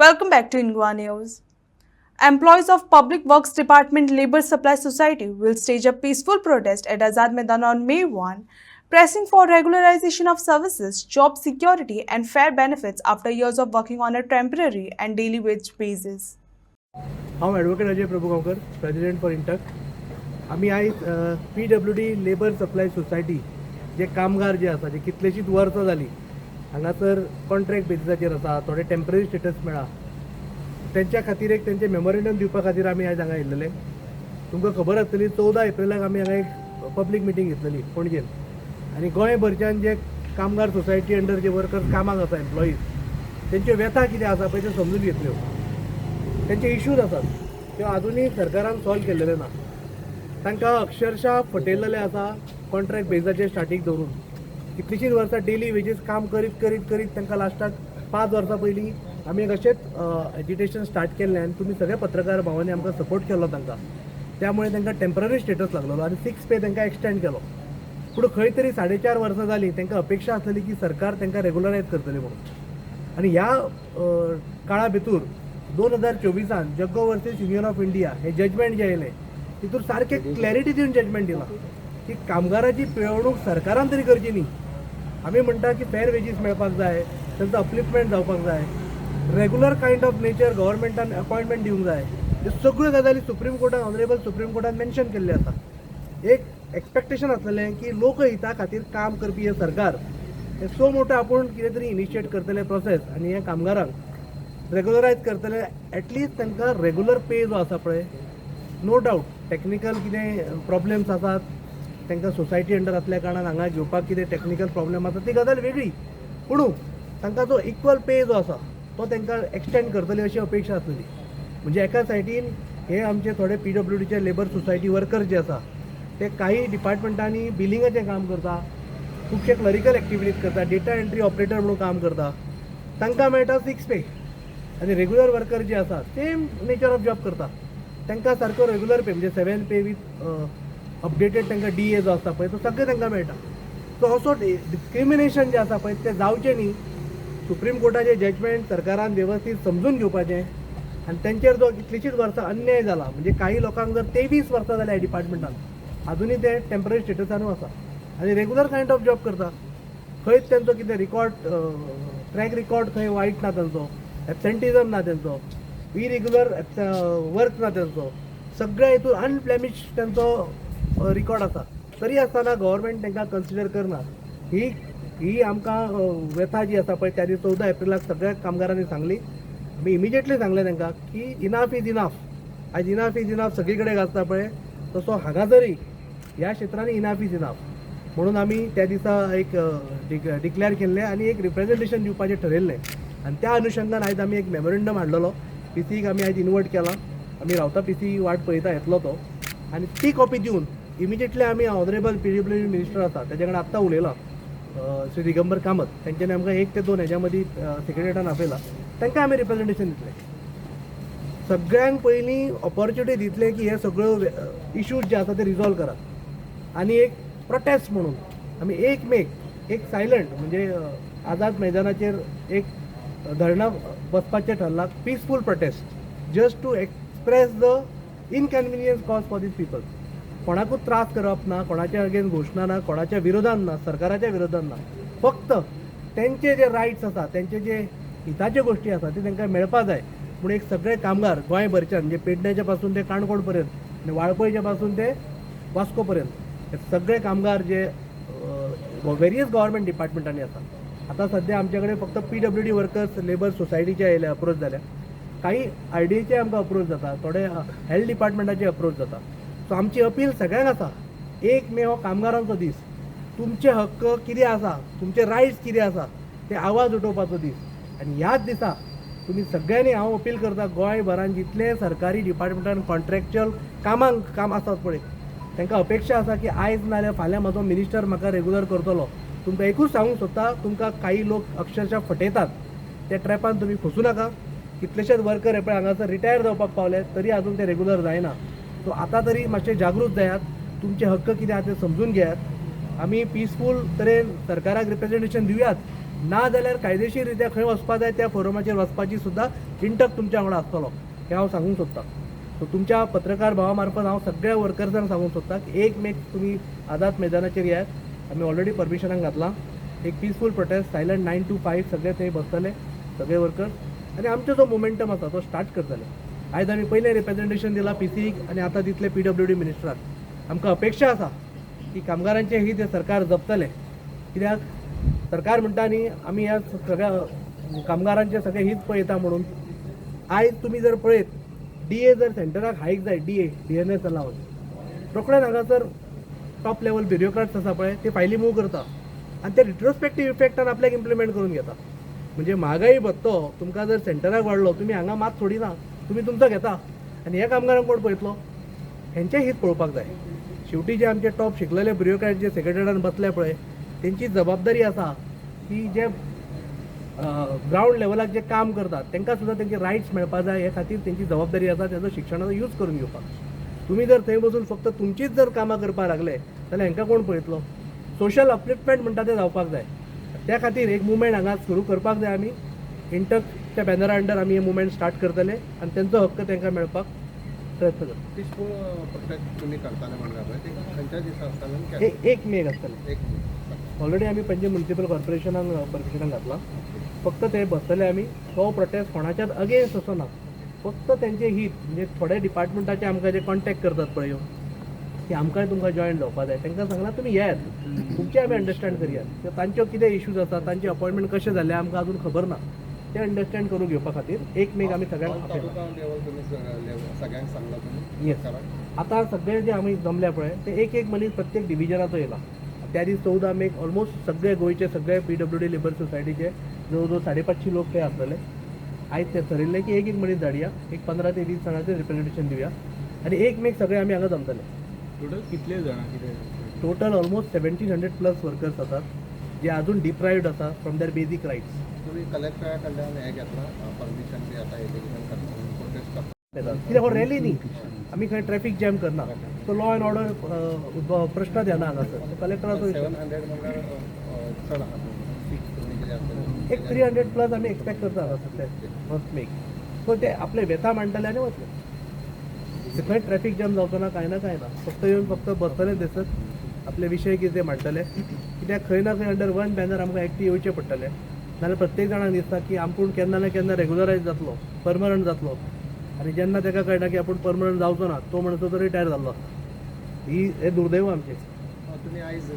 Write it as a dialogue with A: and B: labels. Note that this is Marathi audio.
A: Welcome back to Ingwa News. Employees of Public Works Department Labour Supply Society will stage a peaceful protest at Azad Maidan on May 1, pressing for regularization of services, job security and fair benefits after years of working on a temporary and daily wage basis.
B: हांव advocate Ajay Prabhugaonkar, president for INTUC. आमी आयज PWD लेबर सप्लाय सोसायटी जे कामगार जे आसा जे कितलेशींच वर्सां जालीं हांगासर कॉन्ट्रॅक्ट बेसिसाचेर आसा, थोडे टेम्पररी स्टेटस मेळ्ळा, तेंच्या खातीर एक तेंचे मेमोरेंडम दिवपा खातीर आमी आयज हांगा येयल्लेले. तुमकां खबर आसतली 14 एप्रिलाक आमी हांगा एक पब्लीक मिटींग घेतलेली पणजेन, आनी गोंयभरच्यान जे कामगार सोसायटी अंडर जे वर्कर्स कामाक आसा एम्प्लॉईज तेंच्यो व्यथा कितें आसा पळय त्यो समजून घेतल्यो. त्यांचे इश्यूज आसात त्यो आजुनूय सरकारान सॉल्व केल्लेले ना. तांकां अक्षरशः फटयल्लेले आसा कॉन्ट्रॅक्ट बेजाचेर स्टार्टींग दवरून. कितलींशींच वर्सां डेली वेजीस काम करीत करीत करीत तांकां लास्टाक 5 वर्सां पयलीं आमी एक अशेंच एजिटेशन स्टार्ट केल्लें आनी तुमी सगळे पत्रकार भावांनी आमकां सपोर्ट केलो तांकां. त्यामुळे तांकां टेम्पररी स्टेटस लागलेलो आनी 6 पे तांकां एक्सटेंड केलो. पूण खंय तरी 4.5 वर्सां जालीं तांकां अपेक्षा आसली की सरकार तांकां रेगुलरायज करतले म्हणून. आनी ह्या काळा भितर 2024 Jaggo versus union of India हे जजमेंट जे येयलें तितून सारकें क्लॅरिटी दिवन जजमेंट दिलां की कामगाराची पिळवणूक सरकारान तरी करची न्ही. आमी म्हणटा की फेर वेजीस मेळपाक जाय, तांचो अपलिफ्टमेंट जावपाक जाय, रेगुलर कायंड ऑफ नेचर गव्हर्मेंटान अपॉयंटमेंट दिवंक जाय. ह्यो सगळ्यो गजाली सुप्रीम कोर्टान ऑनरेबल सुप्रीम कोर्टान मेन्शन केल्ले आसा. एक एक्सपेक्टेशन आसलेलें की लोकहिता खातीर काम करपी हे सरकार हे सो मोठो आपूण कितें तरी इनिशिएट करतले प्रोसेस आनी हे कामगारांक रेगुलरायज करतले. एटलिस्ट तांकां रेगुलर पे जो आसा पळय, नो डावट टॅक्निकल कितें प्रॉब्लेम्स आसात तांकां सोसायटी अंडर आसल्या कारणान हांगा घेवपाक कितें टॅक्निकल प्रॉब्लेम आसा ती गजाल वेगळी. पूण तांकां जो इक्वल पे जो आसा तो तांकां एक्सटेंड करतली अशी अपेक्षा आसलेली. म्हणजे एका सायडीन हे आमचे थोडे PWDचे लेबर सोसायटी वर्कर्स जे आसा ते काही डिपार्टमेंटांनी बिलिंगाचें काम करता, खुबशे क्लरिकल एक्टिविटीज करता, डेटा एंट्री ऑपरेटर म्हणून काम करता, तांकां मेळटा 6 पे. आनी रेग्युलर वर्कर जे आसा सेम नेचर ऑफ जॉब करता तांकां सारको रेग्युलर पे म्हणजे 7 पे वीथ अपडेटेड तांकां DA जो आसता पळय तो सगळें तांकां मेळटा. सो असो डिस्क्रिमिनेशन जे आसा पळय तें जावचें न्ही. सुप्रीम कोर्टाचें जजमेंट सरकारान वेवस्थीत समजून घेवपाचें आनी तेंचेर जो कितलींशींच वर्सां अन्याय जाला. म्हणजे काही लोकांक जर 23 वर्सां जाल्या डिपार्टमेंटान अजुनूय ते टेम्पररी स्टेटसानूच आसा आनी रेग्युलर कायंड ऑफ जॉब करता. खंयच तेंचो कितें रिकॉर्ड ट्रॅक रिकॉर्ड खंय वायट ना तेंचो, एबसेंटिजम ना तेंचो, इरेग्युलर वर्क ना तेंचो, सगळ्या हितून अनब्लेमिश तेंचो रिकॉर्ड आसा. तरी आसतना गव्हर्मेंट तांकां कन्सिडर करना. ही आमकां व्यथा जी आसा पळय त्या दिसा 14 एप्रिलाक सगळ्या कामगारांनी सांगली. आमी इमिजिएटली सांगलें तांकां की इनाफ इज इनाफ. आयज इनाफ इज इनाफ सगळी कडेन आसता पळय तसो हांगा जरी ह्या क्षेत्रांनी इनाफ इज इनाफ म्हणून आमी त्या दिसा एक डिक्लेअर केल्लें आनी एक रिप्रेझेंटेशन दिवपाचें ठरयल्लें. आनी त्या अनुशंगान आयज आमी एक मेमोरेंडम हाडलेलो. PCक आमी आयज इन्वर्ट केला. आमी रावता PC वाट पळयता येतलो तो. आनी ती कॉपी दिवन इमिजिएटली आमी ऑनरेबल PWD मिनिस्टर आसा तेजे कडेन आत्तां उलयला, श्री दिगंबर कामत. तेंच्यांनी आमकां 1 ते 2 हेज्या मदीं सेक्रेटरीएटान आपयला. तांकां आमी रिप्रेझेंटेशन दितलें. सगळ्यांक पयलीं ऑपॉर्च्युनिटी दितलें की हे सगळ्यो इश्यूज जे आसा ते रिजॉल्व करात. आनी एक प्रोटेस्ट म्हणून आमी 1 मेक एक सायलंट म्हणजे आझाद मैदानाचेर एक धरणां बसपाचें थारलां. Peaceful protest just to express the inconvenience cause for these people. कोणाकूच त्रास करप ना, कोणाच्या अगेन्स्ट घोशणा ना, कोणाच्या विरोधान ना, सरकाराच्या विरोधान ना. फक्त तेंचे जे रायट्स आसा तेंचे जे हिताच्यो गोश्टी आसा ते तांकां मेळपा जाय म्हणून एक सगळे कामगार गोंयभरच्यान म्हणजे पेडण्याच्या पासून ते काणकोण पर्यंत आनी वाळपयच्या पासून ते वास्को पर्यंत हे सगळे कामगार जे वेरियस गव्हर्मेंट डिपार्टमेंटांनी आसा. आता सध्या आमचे कडेन फक्त PWD वर्कर्स लेबर सोसायटीचे येयले अप्रोच जाल्या, काही RDAचे आमकां अप्रोच जाता, थोडे हेल्थ डिपार्टमेंटाचे अप्रोच जाता. सो आमची अपील सगळ्यांक आसा 1 मे हो कामगारांचो दीस. तुमचे हक्क कितें आसा, तुमचे रायट्स कितें आसा ते आवाज उठोवपाचो दीस. आनी ह्याच दिसा तुमी सगळ्यांनी हांव अपील करता गोंयभरान जितले सरकारी डिपार्टमेंटान कॉन्ट्रॅक्च्युअल काम आसात पळय तांकां अपेक्षा आसा की आयज नाल्यार फाल्यां म्हजो मिनिस्टर म्हाका रेगुलर करतलो. तुमकां एकूच सांगूंक सोदता, तुमकां काही लोक अक्षरशः फटयतात त्या ट्रॅपान तुमी फसूं नाका. कितलेशेच वर्कर हे पळय हांगासर रिटायर जावपाक पावले तरी आजून ते रेगुलर जायना. सो आतां तरी मातशे जागृत जायात, तुमचे हक्क कितें आसा ते समजून घेयात. आमी पीसफूल तरेन सरकाराक रिप्रेझेंटेशन दिवयात ना जाल्यार कायदेशीर रित्या खंय वचपा जाय त्या फोरमाचेर वचपाची सुद्दां इंटक तुमच्या वांगडा आसतलो हें हांव सांगूंक सोदतां. सो तुमच्या पत्रकार भावा मार्फत हांव सगळ्या वर्कर्सांक सांगूंक सोदतां की 1 मेक तुमी आझाद मैदानाचेर येयात. आमी ऑलरेडी परमिशनाक घातलां. एक पीसफूल प्रोटेस्ट सायलंट 9 to 5 सगळे थंय बसतले सगळे वर्कर्स आनी आमचो जो मोमेंटम आसा तो स्टार्ट करतले. आयज आमी पयलें रिप्रेझेंटेशन दिलां PCक आनी आतां दितले PWD मिनिस्टराक. आमकां अपेक्षा आसा की कामगारांचें हित हें सरकार जपतलें. कित्याक सरकार म्हणटा न्ही आमी ह्या सगळ्या कामगारांचें सगळें हित पळयता म्हणून. आयज तुमी जर पळयत DA जर सेंटराक हायक जाय DNS अलावन्स रोखडेच हांगासर टॉप लेवल ब्युरोक्रेट्स आसा पळय ते फायली मूव करता आनी ते रिट्रोस्पेक्टीव इफेक्टान आपल्याक इम्प्लिमेंट करून घेता. म्हणजे म्हागाई भत्तो तुमकां जर सेंटराक वाडलो तुमी हांगा मात थोडी ना तुमी तुमचो घेता आनी हे कामगारांक कोण पळयतलो. हेंचें हित पळोवपाक जाय. शेवटी जे आमचे टॉप शिकलेले ब्युरोक्रेट जे सेक्रेटरीएटान बसले पळय तेंची जबाबदारी आसा की जे ग्रावंड लेवलाक जे काम करतात तांकां सुद्दां तेंचे रायट्स मेळपाक जाय हे खातीर तेंची जबाबदारी आसा तेजो शिक्षणाचो यूज करून घेवपाक. तुमी जर थंय बसून फक्त तुमचीच जर कामां करपाक लागले जाल्यार हांकां कोण पळयतलो. सोशल अपलिफ्टमेंट म्हणटा तें जावपाक जाय. त्या खातीर एक मुवमेंट हांगा सुरू करपाक जाय. आमी इंटकच्या बॅनरा अंडर आमी हे मुवमेंट स्टार्ट करतले आनी तेंचो हक्क तांकां मेळपाक प्रयत्न करतले.
C: पीसफूल प्रोटेस्ट तुमी करताले म्हणटा पळय ते खंयच्या दिसा आसताले?
B: 1 मे आसतलें. ऑलरेडी आमी पणजे म्युनिसिपल कॉर्पोरेशनाक परमिशनाक घातलां. फक्त ते बसतले आमी. तो प्रोटेस्ट कोणाच्याच अगेन्स्ट असो ना. फक्त तेंचे हित म्हणजे थोडे डिपार्टमेंटाचे आमकां जे कॉन्टॅक्ट करतात पळय ह्यो की आमकांय तुमकां जॉयन जावपा जाय तांकां सांगलां तुमी येयात तुमचे आमी अंडरस्टँड करयात. तांच्यो कितें इश्यूज आसा तांचे अपॉयंटमेंट कशें जाले आमकां अजून खबर ना. ते अंडरस्टँड करून घेवपा खातीर 1 मेक आमी सगळ्यांक
C: तालुका लेवल तुमी सगळ्यांक सांगला तुमी?
B: येस. आतां सगळे जे आमी जमल्या पळय ते एक मनीस प्रत्येक डिविजनाचो येयला. त्या दीस 14 मेक ऑलमोस्ट सगळे गोंयचे सगळे PWD लेबर सोसायटीचे जवळ जवळ 550 लोक ते आसतले. आयज ते ठरयल्लें की एक मनीस धाडया. एक 15 ते 20 जाणांचें रिप्रेझेंटेशन दिवया आनी 1 मेक सगळे आमी हांगा जमतले.
C: टोटल कितले जाणां कितें?
B: टोटल ऑलमोस्ट 1700+ वर्कर्स आसात जे अजून डिप्रायव्ड आसा फ्रॉम देअर बेजीक रायट्स.
C: तुमी कलेक्टरा कडल्यान हें घेतलां परमिशन बी आतां एलिगेशन करता प्रोटेस्ट करता?
B: कित्याक हो रॅली न्ही आमी खंय ट्रॅफिक जॅम करना. सो लॉ एंड ऑर्डर प्रश्न येना हांगासर. कलेक्टराचो
C: 700 म्हणल्यार चड आहा तुमी कितें आसतलें?
B: एक 300+ आमी एक्सपेक्ट करता हांगासर फर्स्ट मेक. सो ते आपले व्यथा मांडटले आनी वतले. खंय ट्रॅफिक जॅम जावचो ना कांय ना. फक्त येवन फक्त बसतले दिसत आपले विशय कितें ते मांडटले. कित्याक खंय ना खंय अंडर वन बॅनर आमकां एक्टीव येवचें पडटलें. नाल्यार प्रत्येक जाणांक दिसता की आपूण केन्ना ना केन्ना रेगुलरायज जातलो परमनंट जातलो आनी जेन्ना ताका कळटा की आपूण परमनंट जावचो ना तो म्हणचो तो रिटायर जाल्लो. हे दुर्दैव आमचें.
C: तुमी आयज